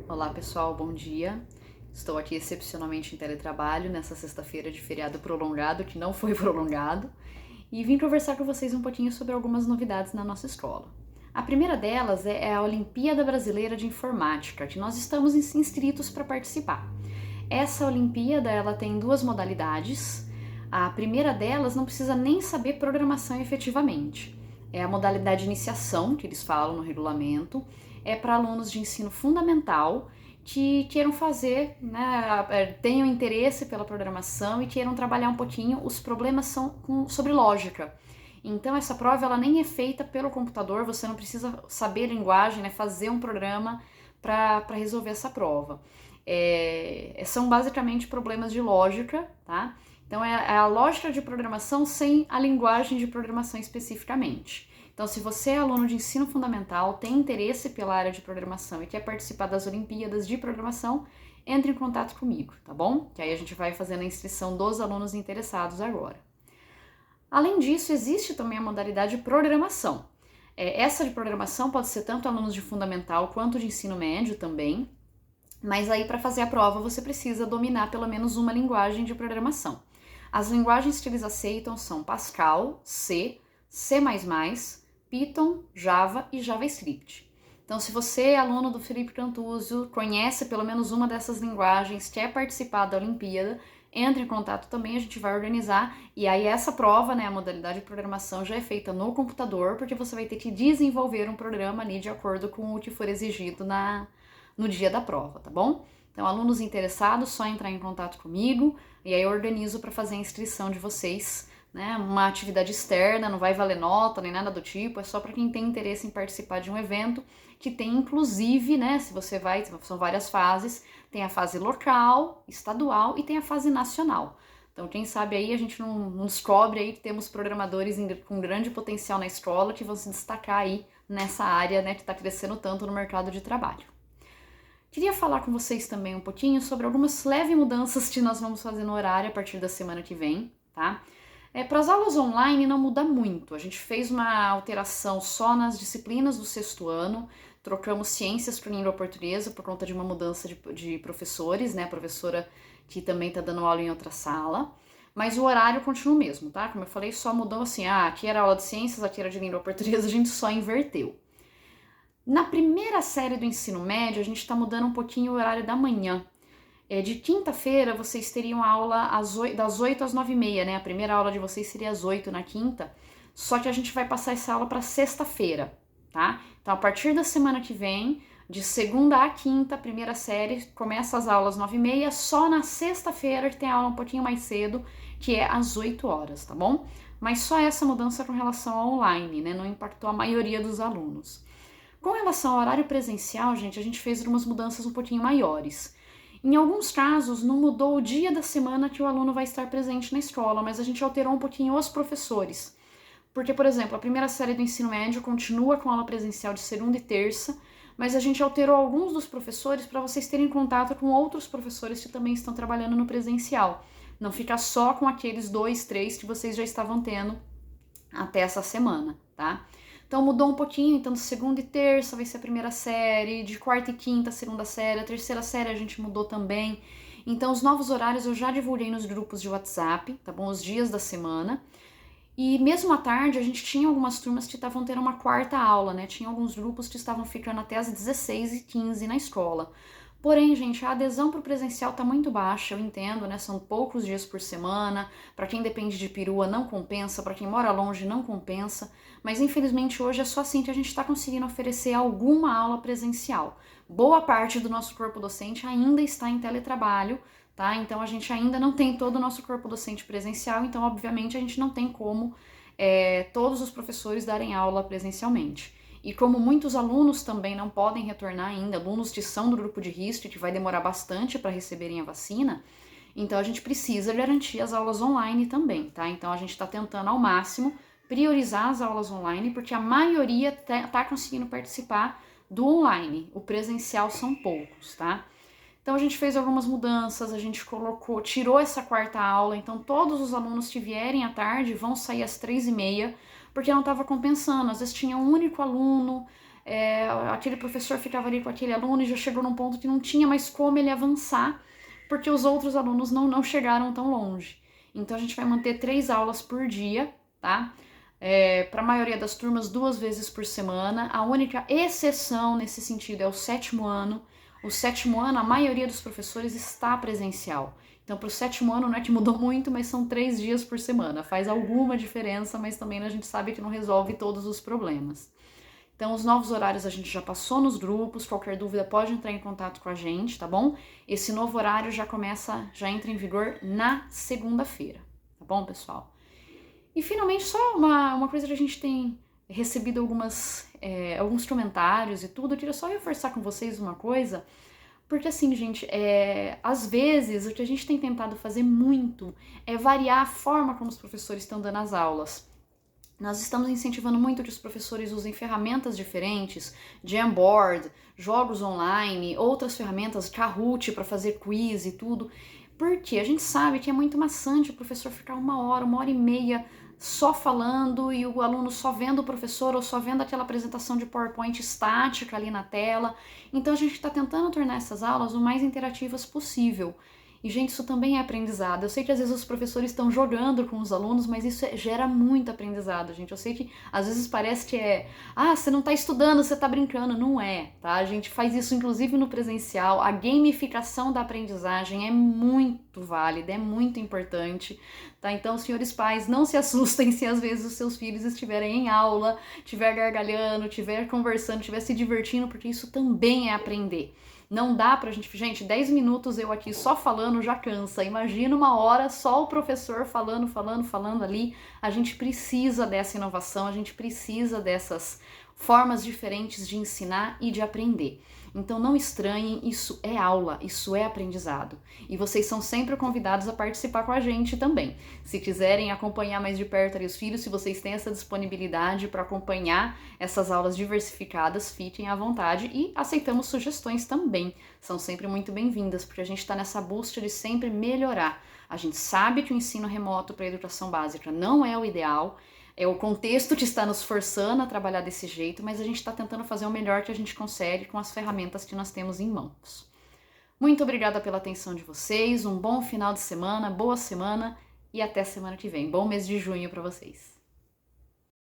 Olá pessoal, bom dia. Estou aqui excepcionalmente em teletrabalho nessa sexta-feira de feriado prolongado, que não foi prolongado, e vim conversar com vocês um pouquinho sobre algumas novidades na nossa escola. A primeira delas é a Olimpíada Brasileira de Informática, que nós estamos inscritos para participar. Essa Olimpíada ela tem duas modalidades. A primeira delas não precisa nem saber programação efetivamente. É a modalidade de iniciação, que eles falam no regulamento, é para alunos de ensino fundamental que queiram fazer, tenham interesse pela programação e queiram trabalhar um pouquinho. Os problemas são sobre lógica. Então essa prova ela nem é feita pelo computador, você não precisa saber linguagem, fazer um programa para resolver essa prova. São basicamente problemas de lógica, tá? Então é a lógica de programação sem a linguagem de programação especificamente. Então, se você é aluno de ensino fundamental, tem interesse pela área de programação e quer participar das Olimpíadas de Programação, entre em contato comigo, tá bom? Que aí a gente vai fazendo a inscrição dos alunos interessados agora. Além disso, existe também a modalidade de programação. Essa de programação pode ser tanto alunos de fundamental quanto de ensino médio também, mas aí para fazer a prova você precisa dominar pelo menos uma linguagem de programação. As linguagens que eles aceitam são Pascal, C, C++, Python, Java e JavaScript. Então, se você é aluno do Felipe Cantuzzo, conhece pelo menos uma dessas linguagens, quer participar da Olimpíada, entre em contato também, a gente vai organizar. E aí essa prova, a modalidade de programação já é feita no computador, porque você vai ter que desenvolver um programa ali de acordo com o que for exigido no dia da prova, tá bom? Então, alunos interessados, só entrar em contato comigo e aí eu organizo para fazer a inscrição de vocês. Uma atividade externa, não vai valer nota nem nada do tipo, é só para quem tem interesse em participar de um evento que tem inclusive, se você vai, são várias fases, tem a fase local, estadual e tem a fase nacional. Então quem sabe aí a gente não descobre aí que temos programadores com grande potencial na escola que vão se destacar aí nessa área, que está crescendo tanto no mercado de trabalho. Queria falar com vocês também um pouquinho sobre algumas leves mudanças que nós vamos fazer no horário a partir da semana que vem, tá? Para as aulas online não muda muito, a gente fez uma alteração só nas disciplinas do sexto ano, trocamos ciências para língua portuguesa por conta de uma mudança de professores, a professora que também está dando aula em outra sala, mas o horário continua o mesmo, tá? Como eu falei, só mudou assim, aqui era aula de ciências, aqui era de língua portuguesa, a gente só inverteu. Na primeira série do ensino médio, a gente está mudando um pouquinho o horário da manhã. De quinta-feira, vocês teriam aula das 8 às 9h30, A primeira aula de vocês seria às 8 na quinta, só que a gente vai passar essa aula para sexta-feira, tá? Então, a partir da semana que vem, de segunda a quinta, primeira série, começa as aulas às 9h30, só na sexta-feira que tem aula um pouquinho mais cedo, que é às 8 horas, tá bom? Mas só essa mudança com relação ao online, Não impactou a maioria dos alunos. Com relação ao horário presencial, gente, a gente fez umas mudanças um pouquinho maiores. Em alguns casos, não mudou o dia da semana que o aluno vai estar presente na escola, mas a gente alterou um pouquinho os professores. Porque, por exemplo, a primeira série do ensino médio continua com aula presencial de segunda e terça, mas a gente alterou alguns dos professores para vocês terem contato com outros professores que também estão trabalhando no presencial. Não ficar só com aqueles 2, 3 que vocês já estavam tendo até essa semana, tá? Então mudou um pouquinho, então de segunda e terça vai ser a primeira série, de quarta e quinta a segunda série, a terceira série a gente mudou também. Então os novos horários eu já divulguei nos grupos de WhatsApp, tá bom? Os dias da semana. E mesmo à tarde a gente tinha algumas turmas que estavam tendo uma quarta aula, Tinha alguns grupos que estavam ficando até as 16h15 na escola. Porém, gente, a adesão para o presencial está muito baixa, eu entendo, São poucos dias por semana, para quem depende de perua não compensa, para quem mora longe não compensa, mas infelizmente hoje é só assim que a gente está conseguindo oferecer alguma aula presencial. Boa parte do nosso corpo docente ainda está em teletrabalho, tá? Então a gente ainda não tem todo o nosso corpo docente presencial, então obviamente a gente não tem como todos os professores darem aula presencialmente. E como muitos alunos também não podem retornar ainda, alunos que são do grupo de risco, que vai demorar bastante para receberem a vacina, então a gente precisa garantir as aulas online também, tá? Então a gente está tentando ao máximo priorizar as aulas online, porque a maioria tá conseguindo participar do online, o presencial são poucos, tá? Então a gente fez algumas mudanças, a gente tirou essa quarta aula, então todos os alunos que vierem à tarde vão sair às 3h30, porque não estava compensando, às vezes tinha um único aluno, aquele professor ficava ali com aquele aluno e já chegou num ponto que não tinha mais como ele avançar, porque os outros alunos não chegaram tão longe. Então a gente vai manter 3 aulas por dia, tá? Para a maioria das turmas, 2 vezes por semana. A única exceção nesse sentido é o 7º ano. O 7º ano, a maioria dos professores está presencial. Então, para o 7º ano, não é que mudou muito, mas são 3 dias por semana. Faz alguma diferença, mas também a gente sabe que não resolve todos os problemas. Então, os novos horários a gente já passou nos grupos. Qualquer dúvida pode entrar em contato com a gente, tá bom? Esse novo horário já entra em vigor na segunda-feira, tá bom, pessoal? E finalmente, só uma coisa que a gente tem recebido alguns comentários e tudo. Eu queria só reforçar com vocês uma coisa. Porque assim, gente, às vezes o que a gente tem tentado fazer muito é variar a forma como os professores estão dando as aulas. Nós estamos incentivando muito que os professores usem ferramentas diferentes, Jamboard, jogos online, outras ferramentas, Kahoot para fazer quiz e tudo, porque a gente sabe que é muito maçante o professor ficar 1 hora e meia só falando e o aluno só vendo o professor ou só vendo aquela apresentação de PowerPoint estática ali na tela. Então a gente está tentando tornar essas aulas o mais interativas possível. E, gente, isso também é aprendizado. Eu sei que às vezes os professores estão jogando com os alunos, mas isso gera muito aprendizado, gente. Eu sei que às vezes parece que você não está estudando, você está brincando. Não é, tá? A gente faz isso inclusive no presencial. A gamificação da aprendizagem é muito válida, é muito importante, tá? Então, senhores pais, não se assustem se às vezes os seus filhos estiverem em aula, estiver gargalhando, estiver conversando, estiver se divertindo, porque isso também é aprender. Não dá pra gente, 10 minutos eu aqui só falando já cansa. Imagina 1 hora só o professor falando ali. A gente precisa dessa inovação, a gente precisa dessas formas diferentes de ensinar e de aprender. Então não estranhem, isso é aula, isso é aprendizado. E vocês são sempre convidados a participar com a gente também. Se quiserem acompanhar mais de perto ali os filhos, se vocês têm essa disponibilidade para acompanhar essas aulas diversificadas, fiquem à vontade e aceitamos sugestões também. São sempre muito bem-vindas, porque a gente está nessa busca de sempre melhorar. A gente sabe que o ensino remoto para a educação básica não é o ideal, é o contexto que está nos forçando a trabalhar desse jeito, mas a gente está tentando fazer o melhor que a gente consegue com as ferramentas que nós temos em mãos. Muito obrigada pela atenção de vocês, um bom final de semana, boa semana e até semana que vem. Bom mês de junho para vocês.